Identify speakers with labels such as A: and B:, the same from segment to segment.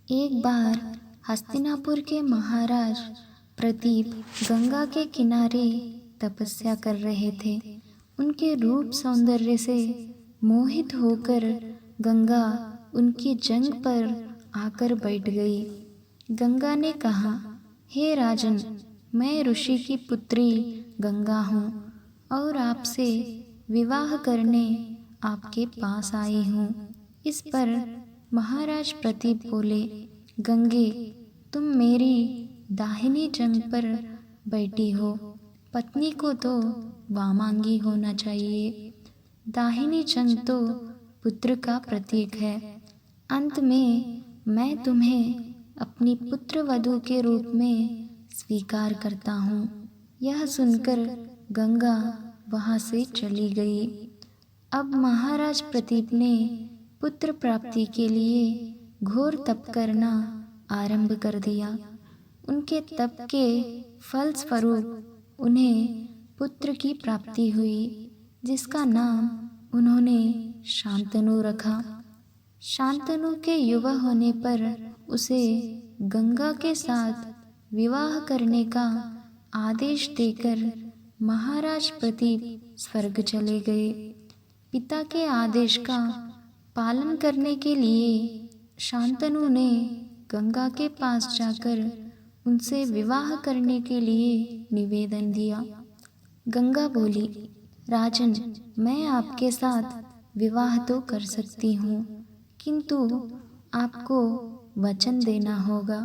A: एक बार हस्तिनापुर के महाराज प्रदीप गंगा के किनारे तपस्या कर रहे थे। उनके रूप सौंदर्य से मोहित होकर गंगा उनकी जंघ पर आकर बैठ गई। गंगा ने कहा, हे राजन, मैं ऋषि की पुत्री गंगा हूँ और आपसे विवाह करने आपके पास आई हूँ। इस पर महाराज प्रदीप बोले, गंगे, तुम मेरी दाहिनी जंघ पर बैठी हो। पत्नी को तो वामांगी होना चाहिए। दाहिनी जंघ तो पुत्र का प्रतीक है। अंत में मैं तुम्हें अपनी पुत्र वधू के रूप में स्वीकार करता हूँ। यह सुनकर गंगा वहाँ से चली गई। अब महाराज प्रदीप ने पुत्र प्राप्ति के लिए घोर तप करना आरंभ कर दिया। उनके तप के फलस्वरूप उन्हें पुत्र की प्राप्ति हुई, जिसका नाम उन्होंने शांतनु रखा। शांतनु के युवा होने पर उसे गंगा के साथ विवाह करने का आदेश देकर महाराज प्रदीप स्वर्ग चले गए। पिता के आदेश का पालन करने के लिए शांतनु ने गंगा के पास जाकर उनसे विवाह करने के लिए निवेदन दिया। गंगा बोली, राजन, मैं आपके साथ विवाह तो कर सकती हूँ, किंतु आपको वचन देना होगा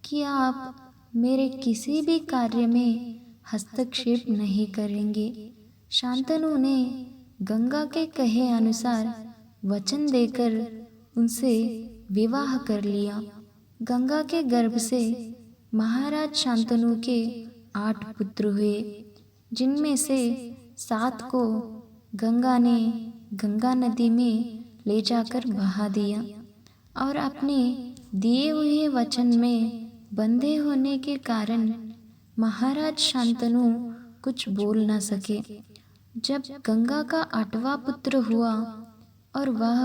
A: कि आप मेरे किसी भी कार्य में हस्तक्षेप नहीं करेंगे। शांतनु ने गंगा के कहे अनुसार वचन देकर उनसे विवाह कर लिया। गंगा के गर्भ से महाराज शांतनु के 8 पुत्र हुए, जिनमें से 7 को गंगा ने गंगा नदी में ले जाकर बहा दिया और अपने दिए हुए वचन में बंधे होने के कारण महाराज शांतनु कुछ बोल न सके। जब गंगा का 8वां पुत्र हुआ और वह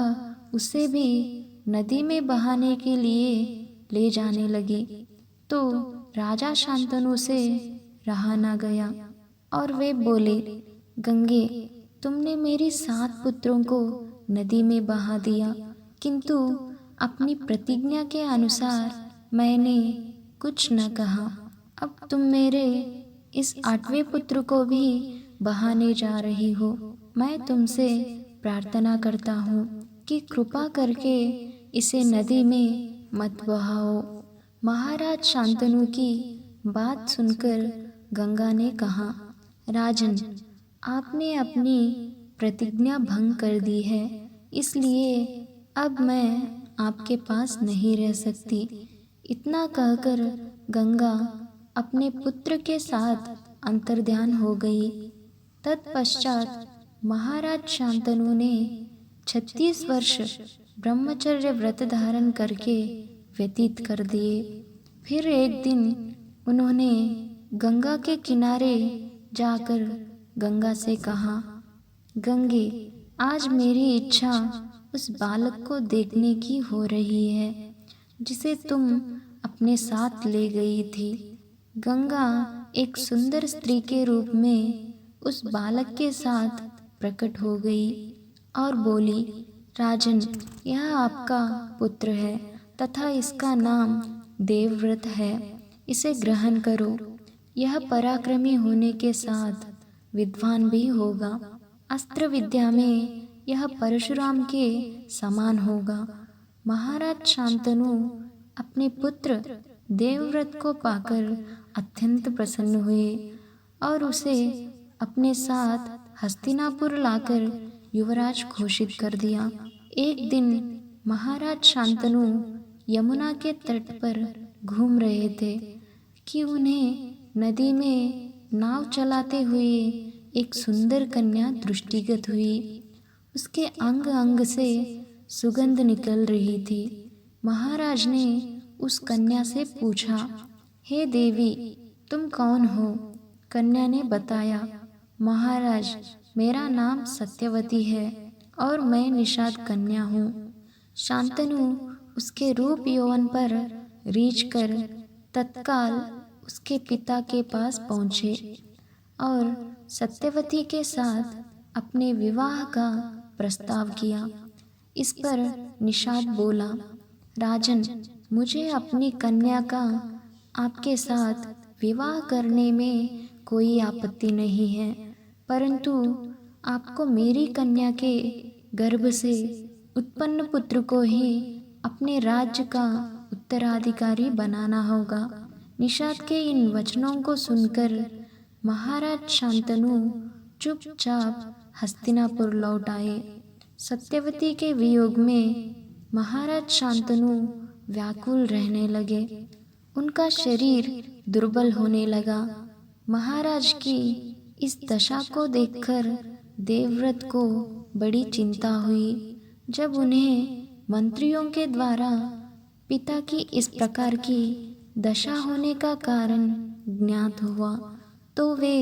A: उसे भी नदी में बहाने के लिए ले जाने लगी, तो राजा शांतनु से रहा न गया और वे बोले, गंगे, तुमने मेरी 7 पुत्रों को नदी में बहा दिया, किंतु अपनी प्रतिज्ञा के अनुसार मैंने कुछ न कहा। अब तुम मेरे इस 8वें पुत्र को भी बहाने जा रही हो। मैं तुमसे प्रार्थना करता हूँ कि कृपा करके इसे नदी में मत बहाओ। महाराज शांतनु की बात सुनकर गंगा ने कहा, राजन, आपने अपनी प्रतिज्ञा भंग कर दी है, इसलिए अब मैं आपके पास नहीं रह सकती। इतना कहकर गंगा अपने पुत्र के साथ अंतर्ध्यान हो गई। तत्पश्चात महाराज शांतनु ने 36 वर्ष ब्रह्मचर्य व्रत धारण करके व्यतीत कर दिए। फिर एक दिन उन्होंने गंगा के किनारे जाकर गंगा से कहा, गंगे, आज मेरी इच्छा उस बालक को देखने की हो रही है जिसे तुम अपने साथ ले गई थी। गंगा एक सुंदर स्त्री के रूप में उस बालक के साथ प्रकट हो गई और बोली, राजन, यह आपका पुत्र है तथा इसका नाम देवव्रत है। इसे ग्रहण करो। यह पराक्रमी होने के साथ विद्वान भी होगा। अस्त्र विद्या में यह परशुराम के समान होगा। महाराज शांतनु अपने पुत्र देवव्रत को पाकर अत्यंत प्रसन्न हुए और उसे अपने साथ हस्तिनापुर लाकर युवराज घोषित कर दिया। एक दिन महाराज शांतनु यमुना के तट पर घूम रहे थे कि उन्हें नदी में नाव चलाते हुए एक सुंदर कन्या दृष्टिगत हुई। उसके अंग अंग से सुगंध निकल रही थी। महाराज ने उस कन्या से पूछा, हे देवी, तुम कौन हो? कन्या ने बताया, महाराज, मेरा नाम सत्यवती है और मैं निषाद कन्या हूँ। शांतनु उसके रूप यौवन पर रीझ कर तत्काल उसके पिता के पास पहुँचे और सत्यवती के साथ अपने विवाह का प्रस्ताव किया। इस पर निषाद बोला, राजन, मुझे अपनी कन्या का आपके साथ विवाह करने में कोई आपत्ति नहीं है, परंतु आपको मेरी कन्या के गर्भ से उत्पन्न पुत्र को ही अपने राज्य का उत्तराधिकारी बनाना होगा। निषाद के इन वचनों को सुनकर महाराज शांतनु चुपचाप हस्तिनापुर लौट आए। सत्यवती के वियोग में महाराज शांतनु व्याकुल रहने लगे। उनका शरीर दुर्बल होने लगा। महाराज की इस दशा को देखकर देवव्रत को बड़ी चिंता हुई। जब उन्हें मंत्रियों के द्वारा पिता की इस प्रकार की दशा होने का कारण ज्ञात हुआ तो वे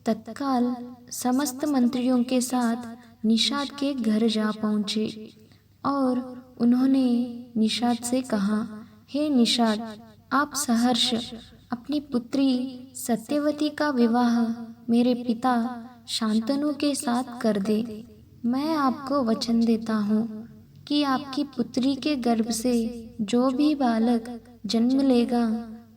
A: तत्काल समस्त मंत्रियों के साथ निषाद के घर जा पहुँचे और उन्होंने निषाद से कहा, हे निषाद, आप सहर्ष अपनी पुत्री सत्यवती का विवाह मेरे पिता शांतनु के साथ कर दे। मैं आपको वचन देता हूँ कि आपकी पुत्री के गर्भ से जो भी बालक जन्म लेगा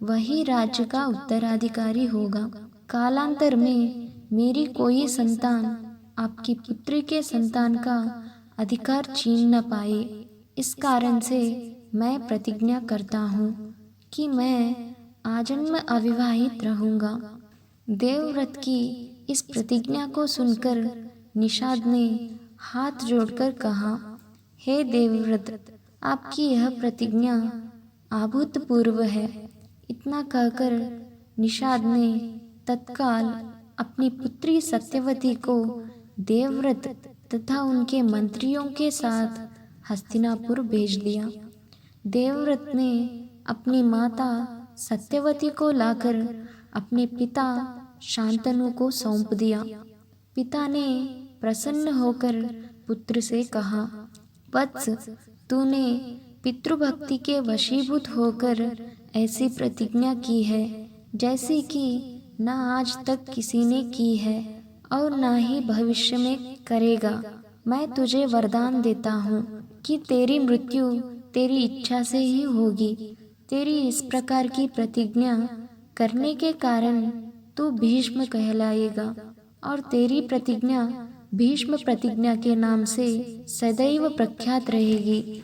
A: वही राज्य का उत्तराधिकारी होगा। कालांतर में मेरी कोई संतान आपकी पुत्री के संतान का अधिकार छीन न पाए। इस कारण से मैं प्रतिज्ञा करता हूँ कि मैं आजन्म अविवाहित रहूँगा। देवव्रत की इस प्रतिज्ञा को सुनकर निषाद ने हाथ जोड़कर कहा, हे देवव्रत, आपकी यह प्रतिज्ञा अभूतपूर्व है। इतना कहकर निषाद ने तत्काल अपनी पुत्री सत्यवती को देवव्रत तथा उनके मंत्रियों के साथ हस्तिनापुर भेज दिया। देवव्रत ने अपनी माता सत्यवती को लाकर अपने पिता शांतनु को सौंप दिया। पिता ने प्रसन्न होकर पुत्र से कहा, वत्स, तूने पितृभक्ति के वशीभूत होकर ऐसी प्रतिज्ञा की है जैसी कि न आज तक किसी ने की है और न ही भविष्य में करेगा। मैं तुझे वरदान देता हूँ कि तेरी मृत्यु तेरी इच्छा से ही होगी। तेरी इस प्रकार की प्रतिज्ञा करने के कारण तू भीष्म कहलाएगा और तेरी प्रतिज्ञा भीष्म प्रतिज्ञा के नाम से सदैव प्रख्यात रहेगी।